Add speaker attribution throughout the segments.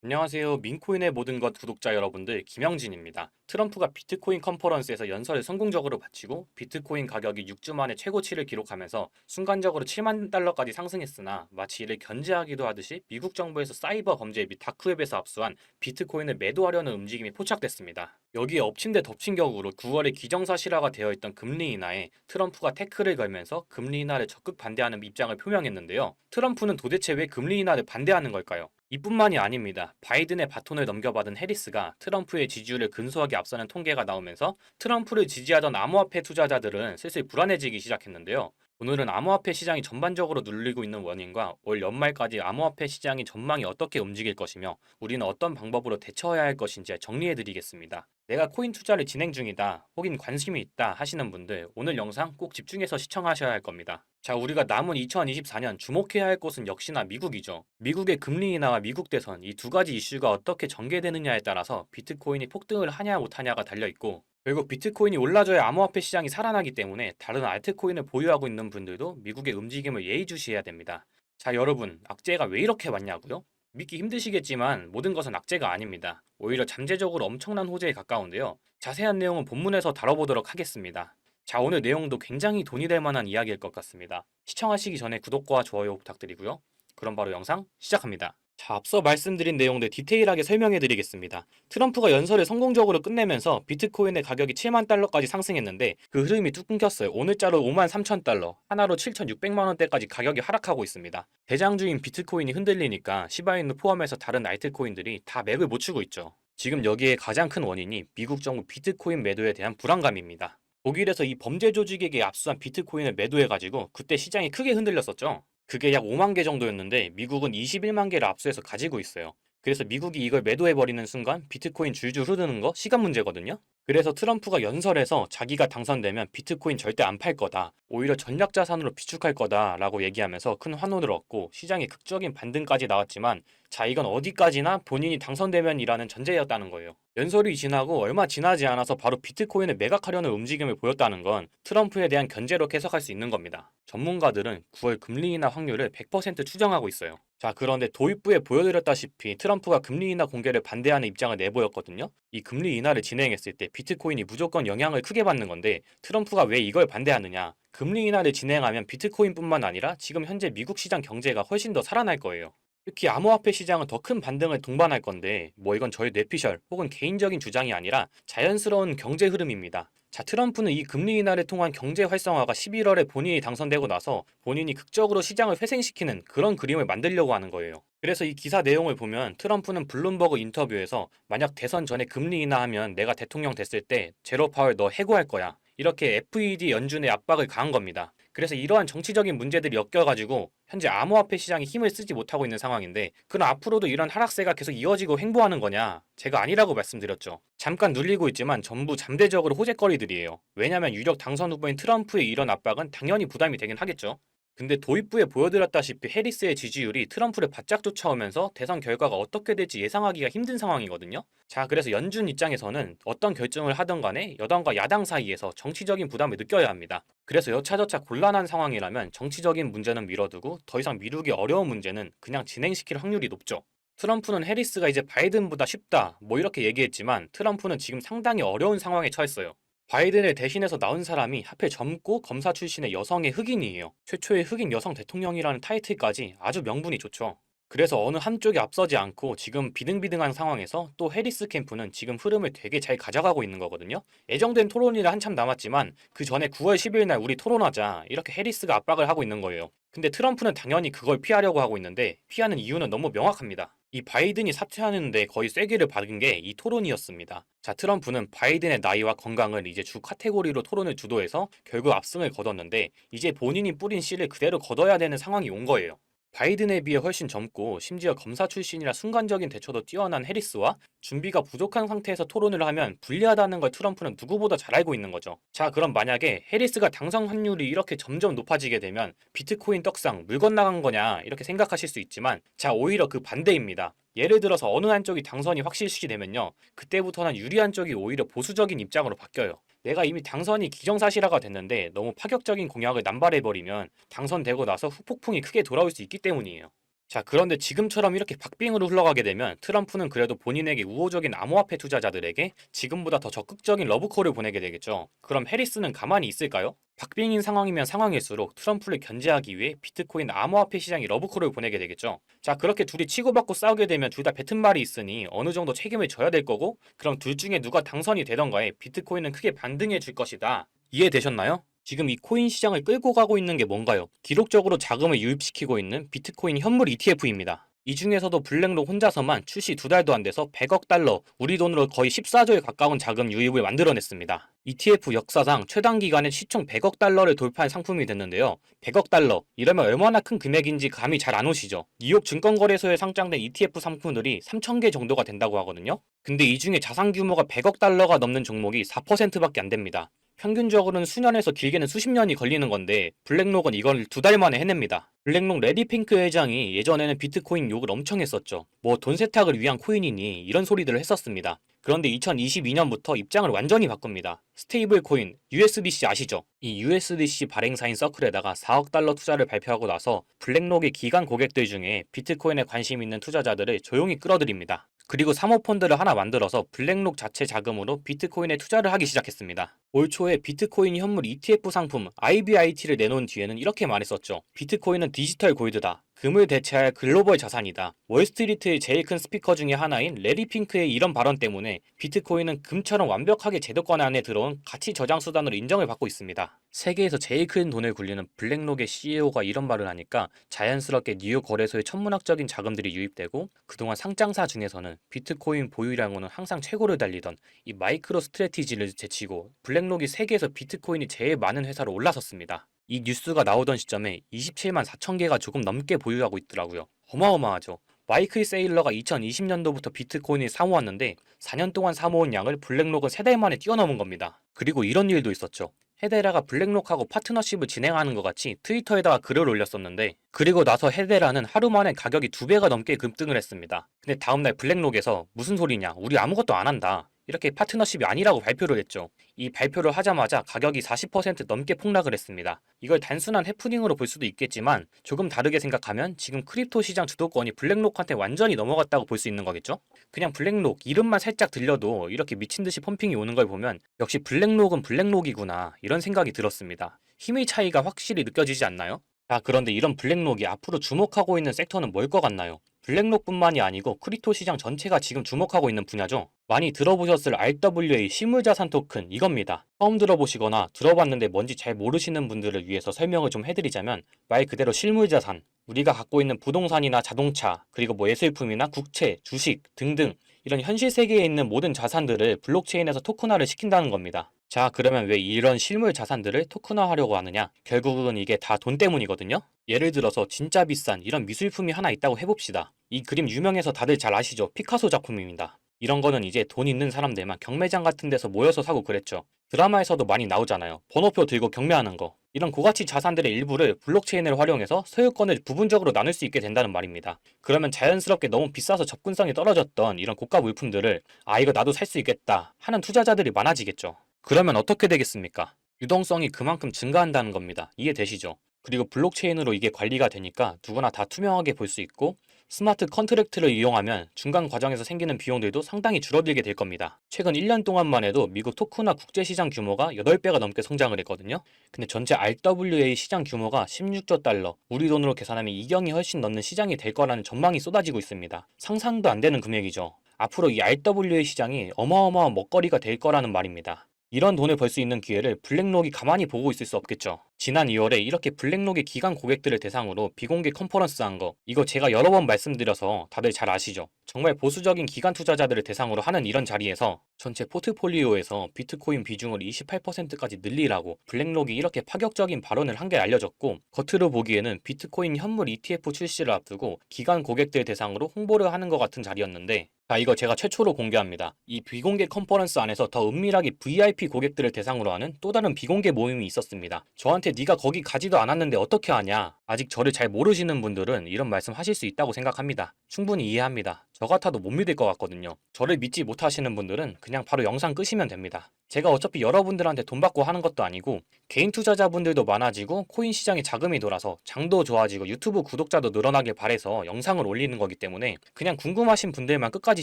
Speaker 1: 안녕하세요. 민코인의 모든 것 구독자 여러분들, 김영진입니다. 트럼프가 비트코인 컨퍼런스에서 연설을 성공적으로 마치고 비트코인 가격이 6주 만에 최고치를 기록하면서 순간적으로 7만 달러까지 상승했으나 마치 이를 견제하기도 하듯이 미국 정부에서 사이버 범죄 및 다크웹에서 압수한 비트코인을 매도하려는 움직임이 포착됐습니다. 여기에 엎친 데 덮친 격으로 9월에 기정사실화가 되어 있던 금리 인하에 트럼프가 태클을 걸면서 금리 인하를 적극 반대하는 입장을 표명했는데요. 트럼프는 도대체 왜 금리 인하를 반대하는 걸까요? 이뿐만이 아닙니다. 바이든의 바톤을 넘겨받은 해리스가 트럼프의 지지율을 근소하게 앞서는 통계가 나오면서 트럼프를 지지하던 암호화폐 투자자들은 슬슬 불안해지기 시작했는데요. 오늘은 암호화폐 시장이 전반적으로 눌리고 있는 원인과 올 연말까지 암호화폐 시장의 전망이 어떻게 움직일 것이며 우리는 어떤 방법으로 대처해야 할 것인지 정리해드리겠습니다. 내가 코인 투자를 진행 중이다, 혹은 관심이 있다 하시는 분들 오늘 영상 꼭 집중해서 시청하셔야 할 겁니다. 자, 우리가 남은 2024년 주목해야 할 곳은 역시나 미국이죠. 미국의 금리 인하와 미국 대선 이 두 가지 이슈가 어떻게 전개되느냐에 따라서 비트코인이 폭등을 하냐 못하냐가 달려있고 결국 비트코인이 올라줘야 암호화폐 시장이 살아나기 때문에 다른 알트코인을 보유하고 있는 분들도 미국의 움직임을 예의주시해야 됩니다. 자, 여러분, 악재가 왜 이렇게 많냐고요? 믿기 힘드시겠지만 모든 것은 악재가 아닙니다. 오히려 잠재적으로 엄청난 호재에 가까운데요. 자세한 내용은 본문에서 다뤄보도록 하겠습니다. 자, 오늘 내용도 굉장히 돈이 될 만한 이야기일 것 같습니다. 시청하시기 전에 구독과 좋아요 부탁드리고요. 그럼 바로 영상 시작합니다. 자, 앞서 말씀드린 내용들 디테일하게 설명해 드리겠습니다. 트럼프가 연설을 성공적으로 끝내면서 비트코인의 가격이 7만 달러까지 상승했는데 그 흐름이 뚝 끊겼어요. 오늘자로 5만 3천 달러, 하나로 7,600만 원대까지 가격이 하락하고 있습니다. 대장주인 비트코인이 흔들리니까 시바이누 포함해서 다른 알트코인들이 다 맥을 못 추고 있죠. 지금 여기에 가장 큰 원인이 미국 정부 비트코인 매도에 대한 불안감입니다. 독일에서 이 범죄 조직에게 압수한 비트코인을 매도해가지고 그때 시장이 크게 흔들렸었죠. 그게 약 5만 개 정도였는데 미국은 21만 개를 압수해서 가지고 있어요. 그래서 미국이 이걸 매도해버리는 순간 비트코인 줄줄 흐르는 거 시간 문제거든요. 그래서 트럼프가 연설에서 자기가 당선되면 비트코인 절대 안 팔 거다, 오히려 전략 자산으로 비축할 거다라고 얘기하면서 큰 환호를 얻고 시장에 극적인 반등까지 나왔지만 자, 이건 어디까지나 본인이 당선되면이라는 전제였다는 거예요. 연설이 지나고 얼마 지나지 않아서 바로 비트코인을 매각하려는 움직임을 보였다는 건 트럼프에 대한 견제로 해석할 수 있는 겁니다. 전문가들은 9월 금리 인하 확률을 100% 추정하고 있어요. 자, 그런데 도입부에 보여드렸다시피 트럼프가 금리 인하 공개를 반대하는 입장을 내보였거든요. 이 금리 인하를 진행했을 때 비트코인이 무조건 영향을 크게 받는 건데 트럼프가 왜 이걸 반대하느냐? 금리 인하를 진행하면 비트코인뿐만 아니라 지금 현재 미국 시장 경제가 훨씬 더 살아날 거예요. 특히 암호화폐 시장은 더 큰 반등을 동반할 건데 뭐 이건 저의 뇌피셜 혹은 개인적인 주장이 아니라 자연스러운 경제 흐름입니다. 자, 트럼프는 이 금리 인하를 통한 경제 활성화가 11월에 본인이 당선되고 나서 본인이 극적으로 시장을 회생시키는 그런 그림을 만들려고 하는 거예요. 그래서 이 기사 내용을 보면 트럼프는 블룸버그 인터뷰에서 만약 대선 전에 금리 인하하면 내가 대통령 됐을 때 제로 파월 너 해고할 거야, 이렇게 FED 연준의 압박을 가한 겁니다. 그래서 이러한 정치적인 문제들이 엮여가지고 현재 암호화폐 시장이 힘을 쓰지 못하고 있는 상황인데 그럼 앞으로도 이런 하락세가 계속 이어지고 횡보하는 거냐? 제가 아니라고 말씀드렸죠. 잠깐 눌리고 있지만 전부 잠재적으로 호재거리들이에요. 왜냐면 유력 당선 후보인 트럼프의 이런 압박은 당연히 부담이 되긴 하겠죠. 근데 도입부에 보여드렸다시피 해리스의 지지율이 트럼프를 바짝 쫓아오면서 대선 결과가 어떻게 될지 예상하기가 힘든 상황이거든요. 자, 그래서 연준 입장에서는 어떤 결정을 하든 간에 여당과 야당 사이에서 정치적인 부담을 느껴야 합니다. 그래서 여차저차 곤란한 상황이라면 정치적인 문제는 미뤄두고 더 이상 미루기 어려운 문제는 그냥 진행시킬 확률이 높죠. 트럼프는 해리스가 이제 바이든보다 쉽다 뭐 이렇게 얘기했지만 트럼프는 지금 상당히 어려운 상황에 처했어요. 바이든을 대신해서 나온 사람이 하필 젊고 검사 출신의 여성의 흑인이에요. 최초의 흑인 여성 대통령이라는 타이틀까지 아주 명분이 좋죠. 그래서 어느 한쪽이 앞서지 않고 지금 비등비등한 상황에서 또 해리스 캠프는 지금 흐름을 되게 잘 가져가고 있는 거거든요. 예정된 토론일은 한참 남았지만 그 전에 9월 10일 날 우리 토론하자 이렇게 해리스가 압박을 하고 있는 거예요. 근데 트럼프는 당연히 그걸 피하려고 하고 있는데 피하는 이유는 너무 명확합니다. 이 바이든이 사퇴하는데 거의 쐐기를 박은 게 이 토론이었습니다. 자, 트럼프는 바이든의 나이와 건강을 이제 주 카테고리로 토론을 주도해서 결국 압승을 거뒀는데 이제 본인이 뿌린 씨를 그대로 거둬야 되는 상황이 온 거예요. 바이든에 비해 훨씬 젊고 심지어 검사 출신이라 순간적인 대처도 뛰어난 해리스와 준비가 부족한 상태에서 토론을 하면 불리하다는 걸 트럼프는 누구보다 잘 알고 있는 거죠. 자, 그럼 만약에 해리스가 당선 확률이 이렇게 점점 높아지게 되면 비트코인 떡상 물 건너간 거냐 이렇게 생각하실 수 있지만 자, 오히려 그 반대입니다. 예를 들어서 어느 한쪽이 당선이 확실시 되면요, 그때부터는 유리한 쪽이 오히려 보수적인 입장으로 바뀌어요. 내가 이미 당선이 기정사실화가 됐는데 너무 파격적인 공약을 남발해버리면 당선되고 나서 후폭풍이 크게 돌아올 수 있기 때문이에요. 자, 그런데 지금처럼 이렇게 박빙으로 흘러가게 되면 트럼프는 그래도 본인에게 우호적인 암호화폐 투자자들에게 지금보다 더 적극적인 러브콜을 보내게 되겠죠. 그럼 해리스는 가만히 있을까요? 박빙인 상황이면 상황일수록 트럼프를 견제하기 위해 비트코인 암호화폐 시장에 러브콜을 보내게 되겠죠. 자, 그렇게 둘이 치고받고 싸우게 되면 둘 다 뱉은 말이 있으니 어느 정도 책임을 져야 될 거고, 그럼 둘 중에 누가 당선이 되던가에 비트코인은 크게 반등해 줄 것이다. 이해되셨나요? 지금 이 코인 시장을 끌고 가고 있는 게 뭔가요? 기록적으로 자금을 유입시키고 있는 비트코인 현물 ETF입니다. 이 중에서도 블랙록 혼자서만 출시 2달도 안 돼서 100억 달러, 우리 돈으로 거의 14조에 가까운 자금 유입을 만들어냈습니다. ETF 역사상 최단 기간에 시총 100억 달러를 돌파한 상품이 됐는데요. 100억 달러, 이러면 얼마나 큰 금액인지 감이 잘 안 오시죠? 뉴욕 증권거래소에 상장된 ETF 상품들이 3,000개 정도가 된다고 하거든요. 근데 이 중에 자산 규모가 100억 달러가 넘는 종목이 4%밖에 안 됩니다. 평균적으로는 수년에서 길게는 수십 년이 걸리는 건데 블랙록은 이걸 2달 만에 해냅니다. 블랙록 레디 핑크 회장이 예전에는 비트코인 욕을 엄청 했었죠. 뭐 돈 세탁을 위한 코인이니 이런 소리들을 했었습니다. 그런데 2022년부터 입장을 완전히 바꿉니다. 스테이블 코인 USDC 아시죠? 이 USDC 발행사인 서클에다가 4억 달러 투자를 발표하고 나서 블랙록의 기관 고객들 중에 비트코인에 관심 있는 투자자들을 조용히 끌어들입니다. 그리고 사모펀드를 하나 만들어서 블랙록 자체 자금으로 비트코인에 투자를 하기 시작했습니다. 올 초에 비트코인 현물 ETF 상품 IBIT를 내놓은 뒤에는 이렇게 말했었죠. 비트코인은 디지털 골드다. 금을 대체할 글로벌 자산이다. 월스트리트의 제일 큰 스피커 중에 하나인 레리 핑크의 이런 발언 때문에 비트코인은 금처럼 완벽하게 제도권 안에 들어온 가치 저장 수단으로 인정을 받고 있습니다. 세계에서 제일 큰 돈을 굴리는 블랙록의 CEO가 이런 말을 하니까 자연스럽게 뉴욕 거래소에 천문학적인 자금들이 유입되고, 그동안 상장사 중에서는 비트코인 보유량으로는 항상 최고를 달리던 이 마이크로 스트래티지를 제치고 블랙록이 세계에서 비트코인이 제일 많은 회사로 올라섰습니다. 이 뉴스가 나오던 시점에 27만 4천 개가 조금 넘게 보유하고 있더라고요. 어마어마하죠. 마이클 세일러가 2020년도부터 비트코인을 사모았는데 4년 동안 사모은 양을 블랙록은 3달 만에 뛰어넘은 겁니다. 그리고 이런 일도 있었죠. 헤데라가 블랙록하고 파트너십을 진행하는 것 같이 트위터에다가 글을 올렸었는데, 그리고 나서 헤데라는 하루 만에 가격이 2배가 넘게 급등을 했습니다. 근데 다음날 블랙록에서 무슨 소리냐, 우리 아무것도 안 한다, 이렇게 파트너십이 아니라고 발표를 했죠. 이 발표를 하자마자 가격이 40% 넘게 폭락을 했습니다. 이걸 단순한 해프닝으로 볼 수도 있겠지만 조금 다르게 생각하면 지금 크립토 시장 주도권이 블랙록한테 완전히 넘어갔다고 볼 수 있는 거겠죠? 그냥 블랙록 이름만 살짝 들려도 이렇게 미친듯이 펌핑이 오는 걸 보면 역시 블랙록은 블랙록이구나, 이런 생각이 들었습니다. 힘의 차이가 확실히 느껴지지 않나요? 자, 그런데 이런 블랙록이 앞으로 주목하고 있는 섹터는 뭘 것 같나요? 블랙록뿐만이 아니고 크립토 시장 전체가 지금 주목하고 있는 분야죠. 많이 들어보셨을 RWA 실물자산 토큰, 이겁니다. 처음 들어보시거나 들어봤는데 뭔지 잘 모르시는 분들을 위해서 설명을 좀 해드리자면, 말 그대로 실물자산, 우리가 갖고 있는 부동산이나 자동차, 그리고 뭐 예술품이나 국채, 주식 등등 이런 현실 세계에 있는 모든 자산들을 블록체인에서 토큰화를 시킨다는 겁니다. 자, 그러면 왜 이런 실물 자산들을 토큰화하려고 하느냐? 결국은 이게 다 돈 때문이거든요? 예를 들어서 진짜 비싼 이런 미술품이 하나 있다고 해봅시다. 이 그림 유명해서 다들 잘 아시죠? 피카소 작품입니다. 이런 거는 이제 돈 있는 사람들만 경매장 같은 데서 모여서 사고 그랬죠. 드라마에서도 많이 나오잖아요. 번호표 들고 경매하는 거. 이런 고가치 자산들의 일부를 블록체인을 활용해서 소유권을 부분적으로 나눌 수 있게 된다는 말입니다. 그러면 자연스럽게 너무 비싸서 접근성이 떨어졌던 이런 고가 물품들을 이거 나도 살 수 있겠다 하는 투자자들이 많아지겠죠. 그러면 어떻게 되겠습니까? 유동성이 그만큼 증가한다는 겁니다. 이해되시죠? 그리고 블록체인으로 이게 관리가 되니까 누구나 다 투명하게 볼 수 있고, 스마트 컨트랙트를 이용하면 중간 과정에서 생기는 비용들도 상당히 줄어들게 될 겁니다. 최근 1년 동안만 해도 미국 토크나 국제시장 규모가 8배가 넘게 성장을 했거든요. 근데 전체 RWA 시장 규모가 16조 달러, 우리 돈으로 계산하면 2경이 훨씬 넘는 시장이 될 거라는 전망이 쏟아지고 있습니다. 상상도 안 되는 금액이죠. 앞으로 이 RWA 시장이 어마어마한 먹거리가 될 거라는 말입니다. 이런 돈을 벌 수 있는 기회를 블랙록이 가만히 보고 있을 수 없겠죠. 지난 2월에 이렇게 블랙록의 기관 고객들을 대상으로 비공개 컨퍼런스 한 거, 이거 제가 여러 번 말씀드려서 다들 잘 아시죠? 정말 보수적인 기관 투자자들을 대상으로 하는 이런 자리에서 전체 포트폴리오에서 비트코인 비중을 28%까지 늘리라고 블랙록이 이렇게 파격적인 발언을 한 게 알려졌고, 겉으로 보기에는 비트코인 현물 ETF 출시를 앞두고 기관 고객들 대상으로 홍보를 하는 것 같은 자리였는데, 자, 이거 제가 최초로 공개합니다. 이 비공개 컨퍼런스 안에서 더 은밀하게 VIP 고객들을 대상으로 하는 또 다른 비공개 모임이 있었습니다. 저한테 저한테 네가 거기 가지도 않았는데 어떻게 아냐? 아직 저를 잘 모르시는 분들은 이런 말씀 하실 수 있다고 생각합니다. 충분히 이해합니다. 저 같아도 못 믿을 것 같거든요. 저를 믿지 못하시는 분들은 그냥 바로 영상 끄시면 됩니다. 제가 어차피 여러분들한테 돈 받고 하는 것도 아니고 개인 투자자분들도 많아지고 코인 시장에 자금이 돌아서 장도 좋아지고 유튜브 구독자도 늘어나길 바래서 영상을 올리는 거기 때문에 그냥 궁금하신 분들만 끝까지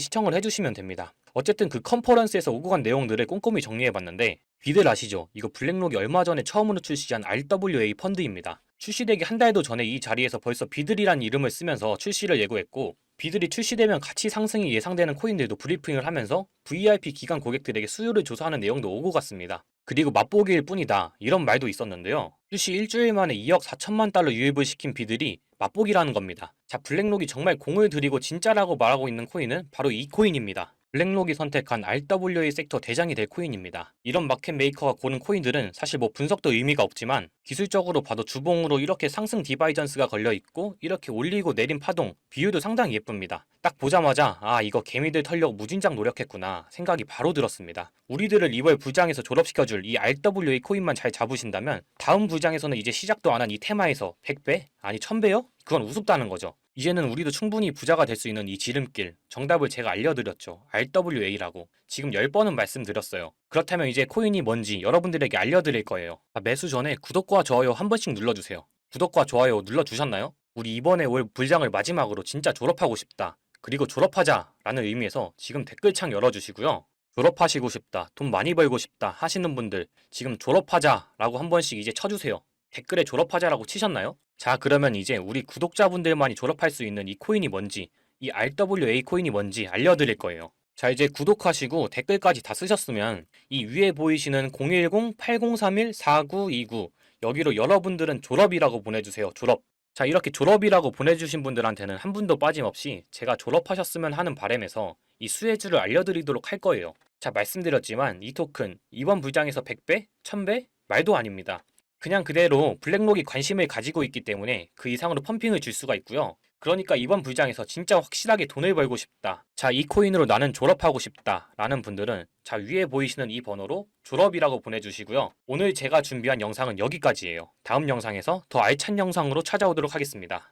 Speaker 1: 시청을 해주시면 됩니다. 어쨌든 그 컨퍼런스에서 오고 간 내용들을 꼼꼼히 정리해봤는데 비들 아시죠? 이거 블랙록이 얼마 전에 처음으로 출시한 RWA 펀드입니다. 출시되기 한 달도 전에 이 자리에서 벌써 비들이란 이름을 쓰면서 출시를 예고했고 비들이 출시되면 가치 상승이 예상되는 코인들도 브리핑을 하면서 VIP 기간 고객들에게 수요를 조사하는 내용도 오고 갔습니다. 그리고 맛보기일 뿐이다 이런 말도 있었는데요. 출시 일주일 만에 2억 4천만 달러 유입을 시킨 비들이 맛보기라는 겁니다. 자, 블랙록이 정말 공을 들이고 진짜라고 말하고 있는 코인은 바로 이 코인입니다. 블랙록이 선택한 RWA 섹터 대장이 될 코인입니다. 이런 마켓 메이커가 고른 코인들은 사실 뭐 분석도 의미가 없지만 기술적으로 봐도 주봉으로 이렇게 상승 디바이전스가 걸려있고 이렇게 올리고 내린 파동, 비율도 상당히 예쁩니다. 딱 보자마자 아 이거 개미들 털려고 무진장 노력했구나 생각이 바로 들었습니다. 우리들을 2월 불장에서 졸업시켜줄 이 RWA 코인만 잘 잡으신다면 다음 불장에서는 이제 시작도 안 한 이 테마에서 100배? 아니 1000배요? 그건 우습다는 거죠. 이제는 우리도 충분히 부자가 될 수 있는 이 지름길, 정답을 제가 알려드렸죠. RWA라고. 지금 10번은 말씀드렸어요. 그렇다면 이제 코인이 뭔지 여러분들에게 알려드릴 거예요. 매수 전에 구독과 좋아요 한 번씩 눌러주세요. 구독과 좋아요 눌러주셨나요? 우리 이번에 올 불장을 마지막으로 진짜 졸업하고 싶다. 그리고 졸업하자 라는 의미에서 지금 댓글창 열어주시고요. 졸업하시고 싶다, 돈 많이 벌고 싶다 하시는 분들 지금 졸업하자 라고 한 번씩 이제 쳐주세요. 댓글에 졸업하자라고 치셨나요? 자, 그러면 이제 우리 구독자분들만이 졸업할 수 있는 이 코인이 뭔지, 이 RWA 코인이 뭔지 알려드릴 거예요. 자, 이제 구독하시고 댓글까지 다 쓰셨으면 이 위에 보이시는 010-8031-4929 여기로 여러분들은 졸업이라고 보내주세요. 졸업. 자, 이렇게 졸업이라고 보내주신 분들한테는 한 분도 빠짐없이 제가 졸업하셨으면 하는 바람에서 이 수혜주를 알려드리도록 할 거예요. 자, 말씀드렸지만 이 토큰 이번 불장에서 100배? 1000배? 말도 아닙니다. 그냥 그대로 블랙록이 관심을 가지고 있기 때문에 그 이상으로 펌핑을 줄 수가 있고요. 그러니까 이번 불장에서 진짜 확실하게 돈을 벌고 싶다. 자, 이 코인으로 나는 졸업하고 싶다. 라는 분들은 자, 위에 보이시는 이 번호로 졸업이라고 보내주시고요. 오늘 제가 준비한 영상은 여기까지예요. 다음 영상에서 더 알찬 영상으로 찾아오도록 하겠습니다.